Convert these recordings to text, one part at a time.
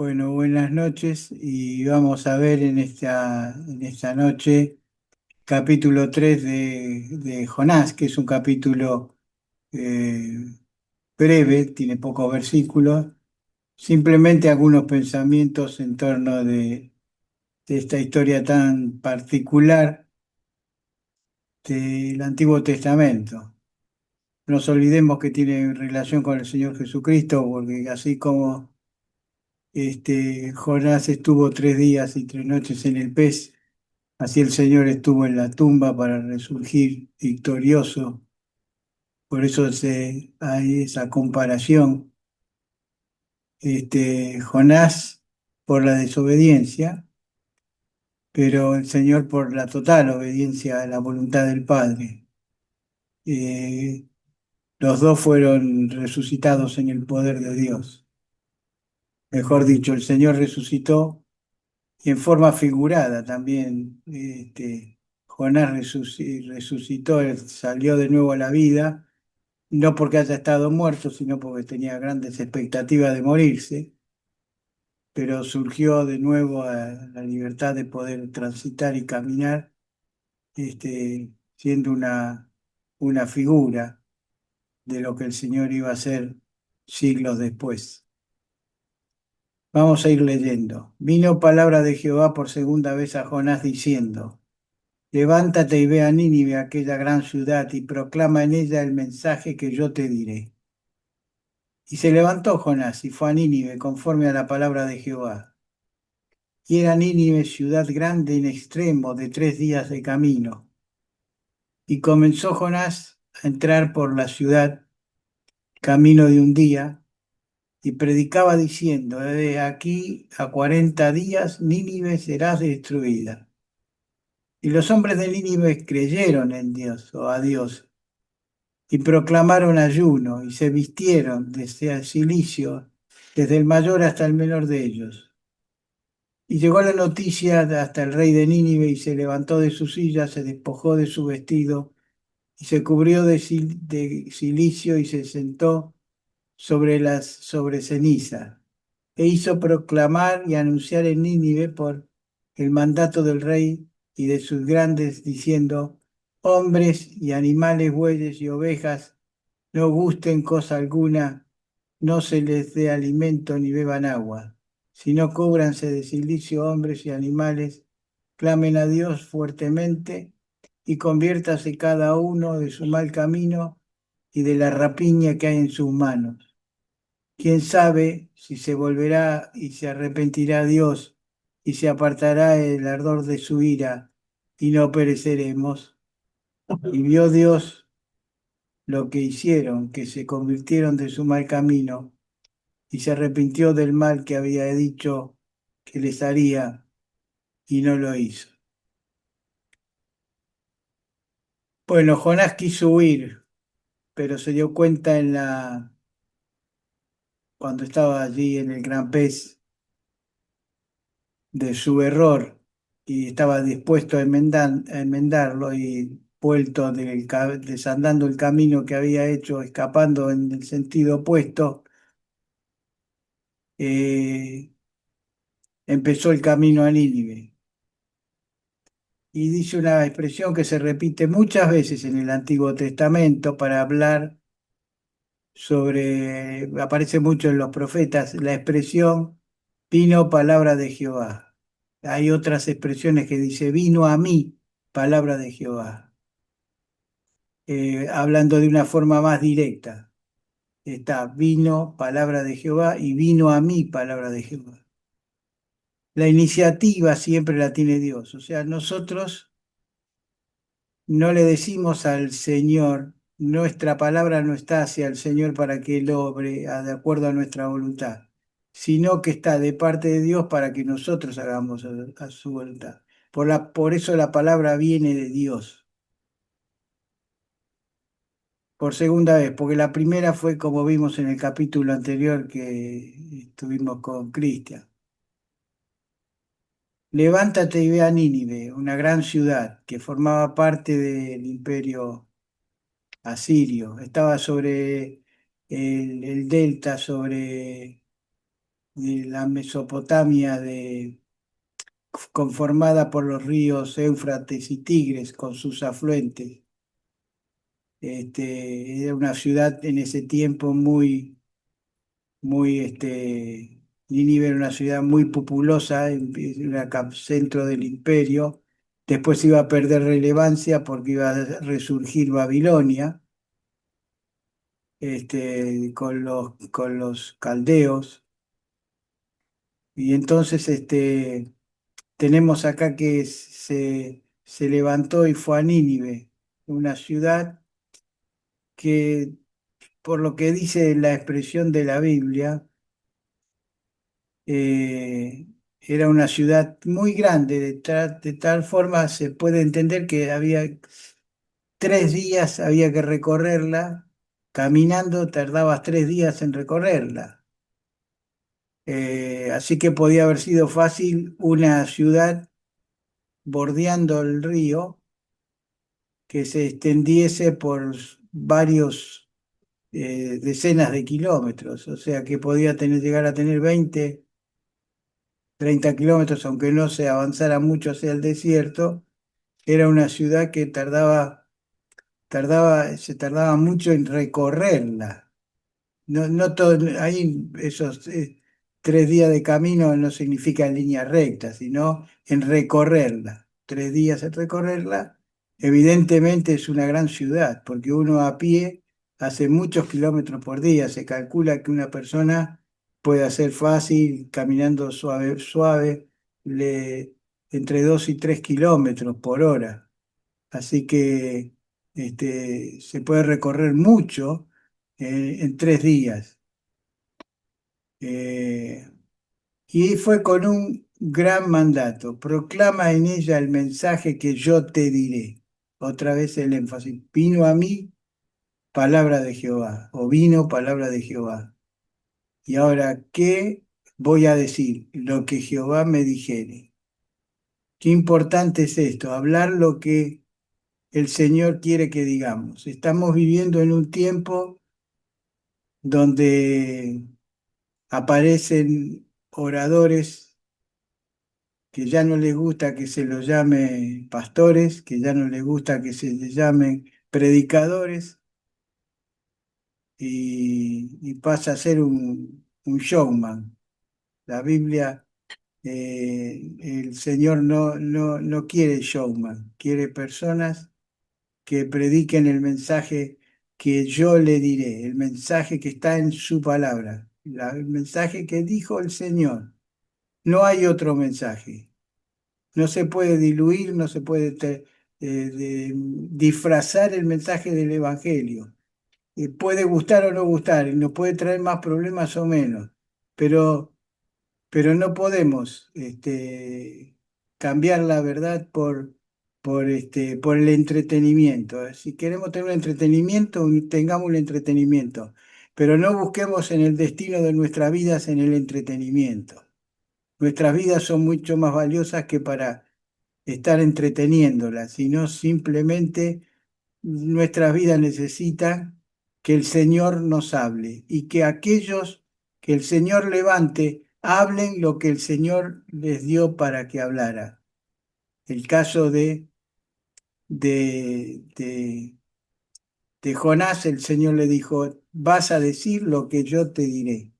Bueno, buenas noches y vamos a ver en esta noche capítulo 3 de Jonás, que es un capítulo eh, breve, tiene pocos versículos, simplemente algunos pensamientos en torno de esta historia tan particular del Antiguo Testamento. No nos olvidemos que tiene relación con el Señor Jesucristo, porque así como Jonás estuvo 3 días y 3 noches en el pez. Así el Señor estuvo en la tumba para resurgir victorioso. Por eso hay esa comparación. Jonás por la desobediencia, pero el Señor por la total obediencia a la voluntad del Padre. Eh, los dos fueron resucitados en el poder de Dios. Mejor dicho, el Señor resucitó y en forma figurada también. Jonás resucitó, él salió de nuevo a la vida, no porque haya estado muerto, sino porque tenía grandes expectativas de morirse, pero surgió de nuevo a la libertad de poder transitar y caminar, siendo una figura de lo que el Señor iba a hacer siglos después. Vamos a ir leyendo. Vino palabra de Jehová por segunda vez a Jonás diciendo: Levántate y ve a Nínive, aquella gran ciudad, y proclama en ella el mensaje que yo te diré. Y se levantó Jonás y fue a Nínive conforme a la palabra de Jehová. Y era Nínive ciudad grande en extremo, de 3 días de camino. Y comenzó Jonás a entrar por la ciudad, camino de un día, y predicaba diciendo: De aquí a 40 días Nínive será destruida. Y los hombres de Nínive creyeron en Dios o a Dios y proclamaron ayuno y se vistieron desde el cilicio, desde el mayor hasta el menor de ellos. Y llegó la noticia hasta el rey de Nínive y se levantó de su silla, se despojó de su vestido y se cubrió de cilicio y se sentó sobre ceniza. E hizo proclamar y anunciar en Nínive por el mandato del rey y de sus grandes, diciendo: hombres y animales, bueyes y ovejas, no gusten cosa alguna, no se les dé alimento ni beban agua, sino cúbranse de cilicio hombres y animales, clamen a Dios fuertemente y conviértase cada uno de su mal camino y de la rapiña que hay en sus manos. ¿Quién sabe si se volverá y se arrepentirá Dios y se apartará el ardor de su ira y no pereceremos? Y vio Dios lo que hicieron, que se convirtieron de su mal camino y se arrepintió del mal que había dicho que les haría y no lo hizo. Bueno, Jonás quiso huir, pero se dio cuenta cuando estaba allí en el gran pez de su error y estaba dispuesto a enmendarlo y vuelto desandando el camino que había hecho, escapando en el sentido opuesto, eh, empezó el camino a Nínive. Y dice una expresión que se repite muchas veces en el Antiguo Testamento para hablar aparece mucho en los profetas, la expresión vino palabra de Jehová. Hay otras expresiones que dice vino a mí palabra de Jehová, hablando de una forma más directa. Está vino palabra de Jehová y vino a mí palabra de Jehová. La iniciativa siempre la tiene Dios, o sea, nosotros no le decimos al Señor, nuestra palabra no está hacia el Señor para que Él obre de acuerdo a nuestra voluntad, sino que está de parte de Dios para que nosotros hagamos a su voluntad. Por eso la palabra viene de Dios, por segunda vez, porque la primera fue como vimos en el capítulo anterior que estuvimos con Cristian. Levántate y ve a Nínive, una gran ciudad que formaba parte del imperio asirio. Estaba sobre el delta, sobre de la Mesopotamia conformada por los ríos Éufrates y Tigres con sus afluentes. Era una ciudad en ese tiempo Nínive era una ciudad muy populosa, era centro del imperio. Después iba a perder relevancia porque iba a resurgir Babilonia, con los caldeos. Y entonces tenemos acá que se levantó y fue a Nínive, una ciudad que, por lo que dice la expresión de la Biblia, era una ciudad muy grande, de tal forma se puede entender que había 3 días, había que recorrerla, caminando tardabas 3 días en recorrerla. Así que podía haber sido fácil una ciudad bordeando el río que se extendiese por varios decenas de kilómetros, o sea que podía llegar a tener 20, 30 kilómetros, aunque no se avanzara mucho hacia el desierto. Era una ciudad que se tardaba mucho en recorrerla. No, no todo, ahí esos 3 días de camino no significa en línea recta, sino en recorrerla. 3 días en recorrerla, evidentemente es una gran ciudad, porque uno a pie hace muchos kilómetros por día. Se calcula que una persona puede hacer fácil, caminando suave, suave, entre 2 y 3 kilómetros por hora. Así que se puede recorrer mucho en 3 días. Eh, y fue con un gran mandato. Proclama en ella el mensaje que yo te diré. Otra vez el énfasis. Vino a mí palabra de Jehová, o vino palabra de Jehová. Y ahora, ¿qué voy a decir? Lo que Jehová me dijere. Qué importante es esto, hablar lo que el Señor quiere que digamos. Estamos viviendo en un tiempo donde aparecen oradores que ya no les gusta que se los llame pastores, que ya no les gusta que se les llamen predicadores, y pasa a ser un showman. La Biblia, el Señor no quiere showman, quiere personas que prediquen el mensaje que yo le diré, el mensaje que está en su palabra, el mensaje que dijo el Señor. No hay otro mensaje. No se puede diluir, no se puede disfrazar el mensaje del Evangelio. Puede gustar o no gustar, y nos puede traer más problemas o menos, pero, pero no podemos cambiar la verdad por el entretenimiento. Si queremos tener un entretenimiento, tengamos un entretenimiento, pero no busquemos en el destino de nuestras vidas en el entretenimiento. Nuestras vidas son mucho más valiosas que para estar entreteniéndolas, sino simplemente nuestras vidas necesitan que el Señor nos hable y que aquellos que el Señor levante hablen lo que el Señor les dio para que hablara. El caso de, de, de Jonás, el Señor le dijo: vas a decir lo que yo te diré.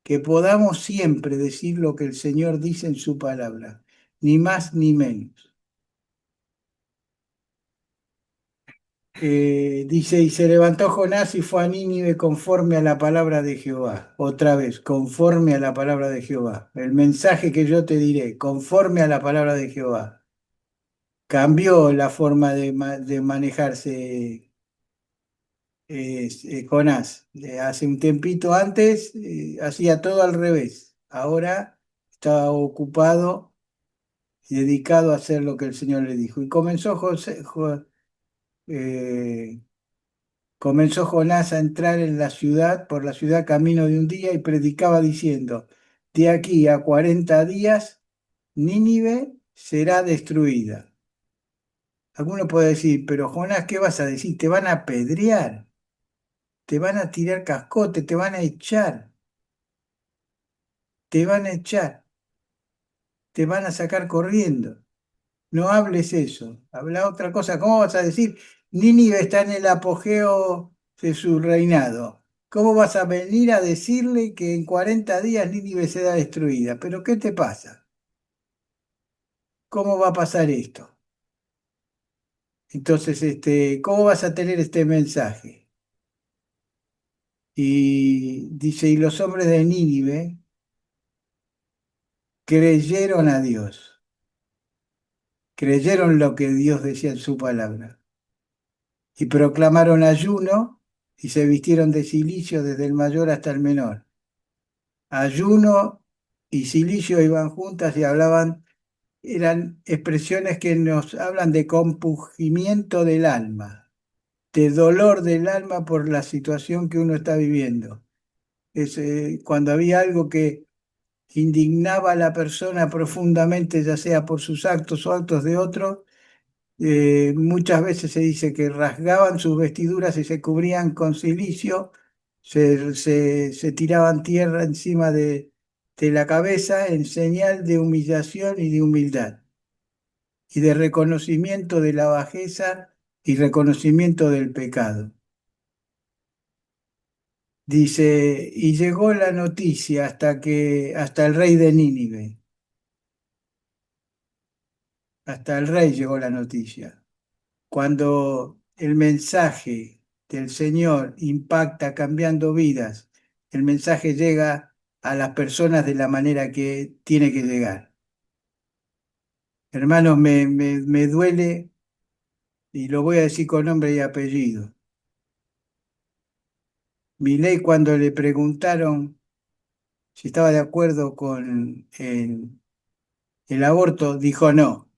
Que podamos siempre decir lo que el Señor dice en su palabra, ni más ni menos. Dice, y se levantó Jonás y fue a Nínive conforme a la palabra de Jehová. Otra vez, conforme a la palabra de Jehová. El mensaje que yo te diré, conforme a la palabra de Jehová. Cambió la forma de manejarse Jonás. Hace un tiempito antes hacía todo al revés. Ahora estaba ocupado y dedicado a hacer lo que el Señor le dijo. Y eh, comenzó Jonás a entrar en la ciudad, por la ciudad camino de un día, y predicaba diciendo: de aquí a 40 días, Nínive será destruida. Alguno puede decir: pero Jonás, ¿qué vas a decir? Te van a apedrear, te van a tirar cascote, te van a echar. te van a echar, te van a sacar corriendo. No hables eso, habla otra cosa. ¿Cómo vas a decir? Nínive está en el apogeo de su reinado. ¿Cómo vas a venir a decirle que en 40 días Nínive será destruida? ¿Pero qué te pasa? ¿Cómo va a pasar esto? Entonces, ¿cómo vas a tener este mensaje? Y dice, y los hombres de Nínive creyeron a Dios, creyeron lo que Dios decía en su palabra, y proclamaron ayuno y se vistieron de cilicio desde el mayor hasta el menor. Ayuno y cilicio iban juntas y hablaban, eran expresiones que nos hablan de compungimiento del alma, de dolor del alma por la situación que uno está viviendo. Es, cuando había algo que indignaba a la persona profundamente, ya sea por sus actos o actos de otros, muchas veces se dice que rasgaban sus vestiduras y se cubrían con cilicio, se tiraban tierra encima de la cabeza en señal de humillación y de humildad, y de reconocimiento de la bajeza y reconocimiento del pecado. Dice, y llegó la noticia hasta el rey de Nínive, hasta el rey llegó la noticia. Cuando el mensaje del Señor impacta cambiando vidas, el mensaje llega a las personas de la manera que tiene que llegar. Hermanos, me duele, y lo voy a decir con nombre y apellido. Milei, cuando le preguntaron si estaba de acuerdo con el aborto, dijo no.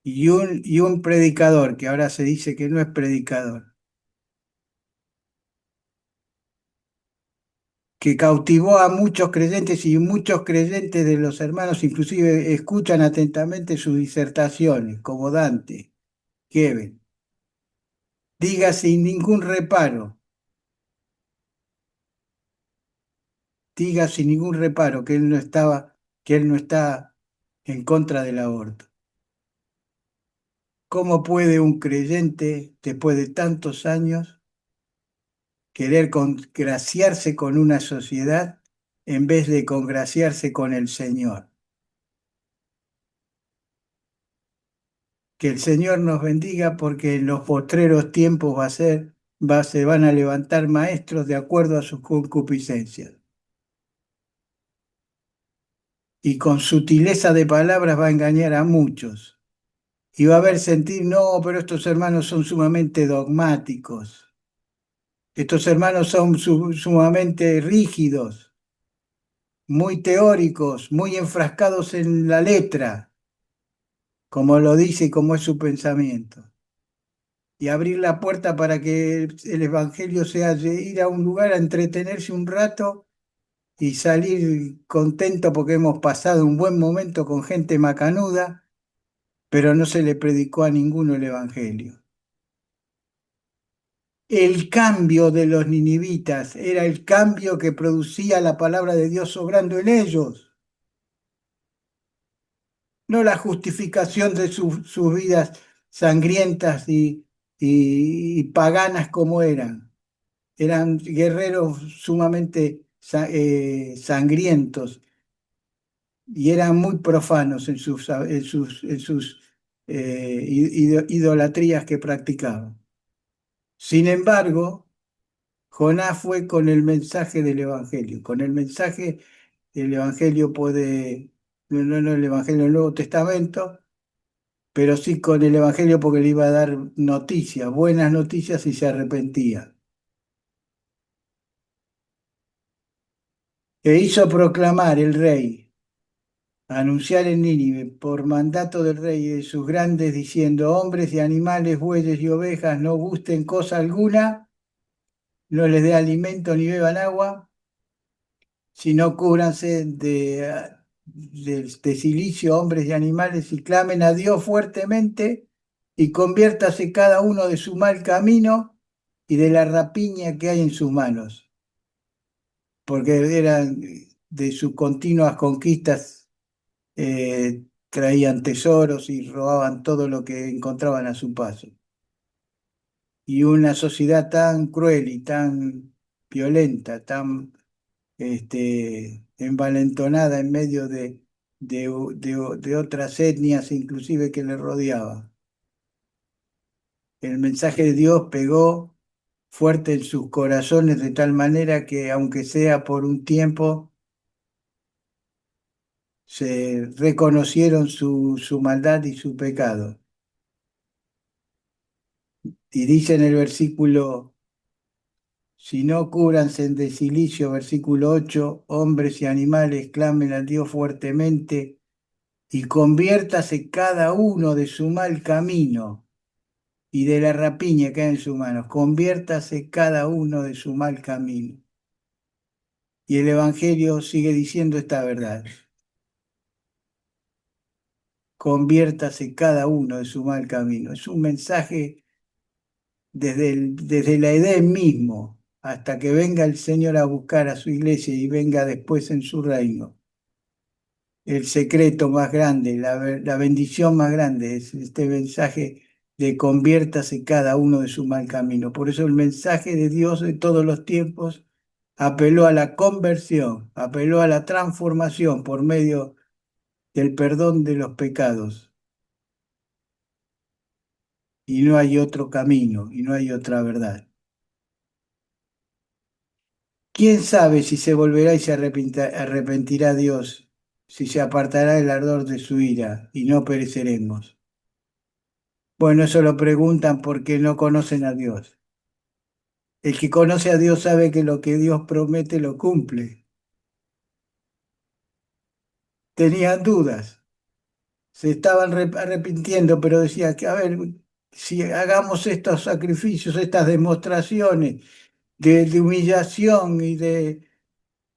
Y un predicador, que ahora se dice que no es predicador, que cautivó a muchos creyentes, y muchos creyentes de los hermanos inclusive escuchan atentamente sus disertaciones, como Dante, Gieben. Diga sin ningún reparo, diga sin ningún reparo que él no está en contra del aborto. ¿Cómo puede un creyente, después de tantos años, querer congraciarse con una sociedad en vez de congraciarse con el Señor? Que el Señor nos bendiga, porque en los postreros tiempos se van a levantar maestros de acuerdo a sus concupiscencias. Y con sutileza de palabras va a engañar a muchos. Y va a haber sentir, no, pero estos hermanos son sumamente dogmáticos. Estos hermanos son sumamente rígidos, muy teóricos, muy enfrascados en la letra, como lo dice y como es su pensamiento. Y abrir la puerta para que el Evangelio sea de ir a un lugar a entretenerse un rato y salir contento porque hemos pasado un buen momento con gente macanuda, pero no se le predicó a ninguno el Evangelio. El cambio de los ninivitas era el cambio que producía la palabra de Dios obrando en ellos, no la justificación de sus vidas sangrientas y paganas como eran. Eran guerreros sumamente sangrientos, y eran muy profanos en sus idolatrías que practicaban. Sin embargo, Jonás fue con el mensaje del Evangelio. Con el mensaje del Evangelio no el Evangelio del Nuevo Testamento, pero sí con el Evangelio, porque le iba a dar noticias, buenas noticias, y se arrepentía. E hizo proclamar el rey, anunciar en Nínive por mandato del rey y de sus grandes, diciendo: hombres y animales, bueyes y ovejas, no gusten cosa alguna, no les dé alimento ni beban agua, sino cúbranse de cilicio, hombres y animales, y clamen a Dios fuertemente, y conviértase cada uno de su mal camino y de la rapiña que hay en sus manos. porque eran de sus continuas conquistas, traían tesoros y robaban todo lo que encontraban a su paso. Y una sociedad tan cruel y tan violenta, tan envalentonada en medio de otras etnias inclusive que le rodeaban. El mensaje de Dios pegó fuerte en sus corazones de tal manera que, aunque sea por un tiempo, se reconocieron su maldad y su pecado. Y dice en el versículo, si no cúbranse de silicio, versículo 8, hombres y animales clamen a Dios fuertemente y conviértase cada uno de su mal camino y de la rapiña que hay en sus manos. Conviértase cada uno de su mal camino. Y el Evangelio sigue diciendo esta verdad. Conviértase cada uno de su mal camino. Es un mensaje desde la Edén mismo hasta que venga el Señor a buscar a su iglesia y venga después en su reino. El secreto más grande, la bendición más grande es este mensaje de conviértase cada uno de su mal camino. Por eso el mensaje de Dios de todos los tiempos apeló a la conversión, apeló a la transformación por medio del perdón de los pecados. Y no hay otro camino y no hay otra verdad. ¿Quién sabe si se volverá y se arrepentirá Dios, si se apartará el ardor de su ira y no pereceremos? Bueno, eso lo preguntan porque no conocen a Dios. El que conoce a Dios sabe que lo que Dios promete lo cumple. Tenían dudas, se estaban arrepintiendo, pero decía que, a ver, si hagamos estos sacrificios, estas demostraciones de humillación y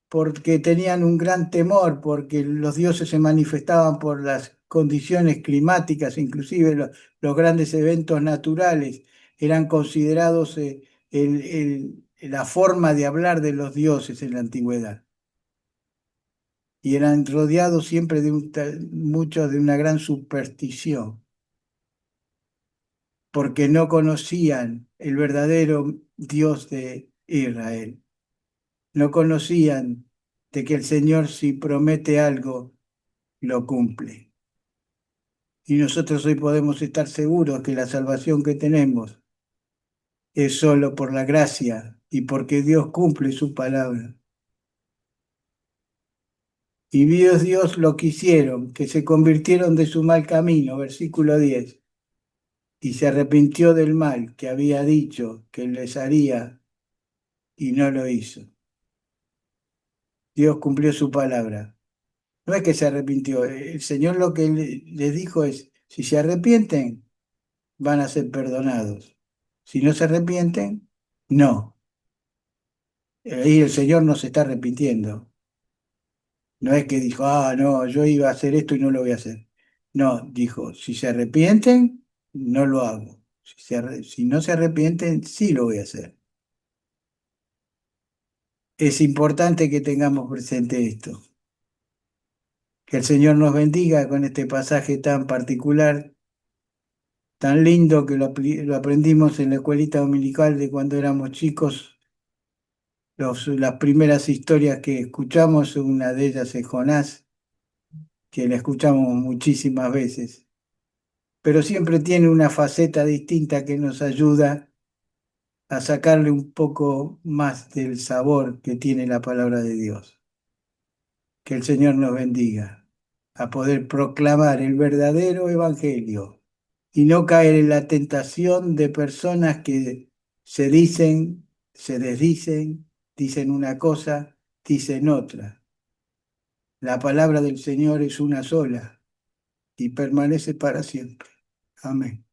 porque tenían un gran temor, porque los dioses se manifestaban por las condiciones climáticas, inclusive los grandes eventos naturales eran considerados la forma de hablar de los dioses en la antigüedad. Y eran rodeados siempre muchos de una gran superstición, porque no conocían el verdadero Dios de Israel. No conocían de que el Señor, si promete algo, lo cumple. Y nosotros hoy podemos estar seguros que la salvación que tenemos es solo por la gracia y porque Dios cumple su palabra. Y Dios lo quisieron, que se convirtieron de su mal camino, versículo 10, y se arrepintió del mal que había dicho que les haría y no lo hizo. Dios cumplió su palabra. No es que se arrepintió, el Señor lo que les dijo es, si se arrepienten, van a ser perdonados. Si no se arrepienten, no. Ahí el Señor no se está arrepintiendo. No es que dijo, ah, no, yo iba a hacer esto y no lo voy a hacer. No, dijo, si se arrepienten, no lo hago. Si no se arrepienten, sí lo voy a hacer. Es importante que tengamos presente esto. Que el Señor nos bendiga con este pasaje tan particular, tan lindo que lo aprendimos en la escuelita dominical de cuando éramos chicos. Las primeras historias que escuchamos, una de ellas es Jonás, que la escuchamos muchísimas veces, pero siempre tiene una faceta distinta que nos ayuda a sacarle un poco más del sabor que tiene la palabra de Dios. Que el Señor nos bendiga a poder proclamar el verdadero evangelio y no caer en la tentación de personas que se dicen, se desdicen, dicen una cosa, dicen otra. La palabra del Señor es una sola y permanece para siempre. Amén.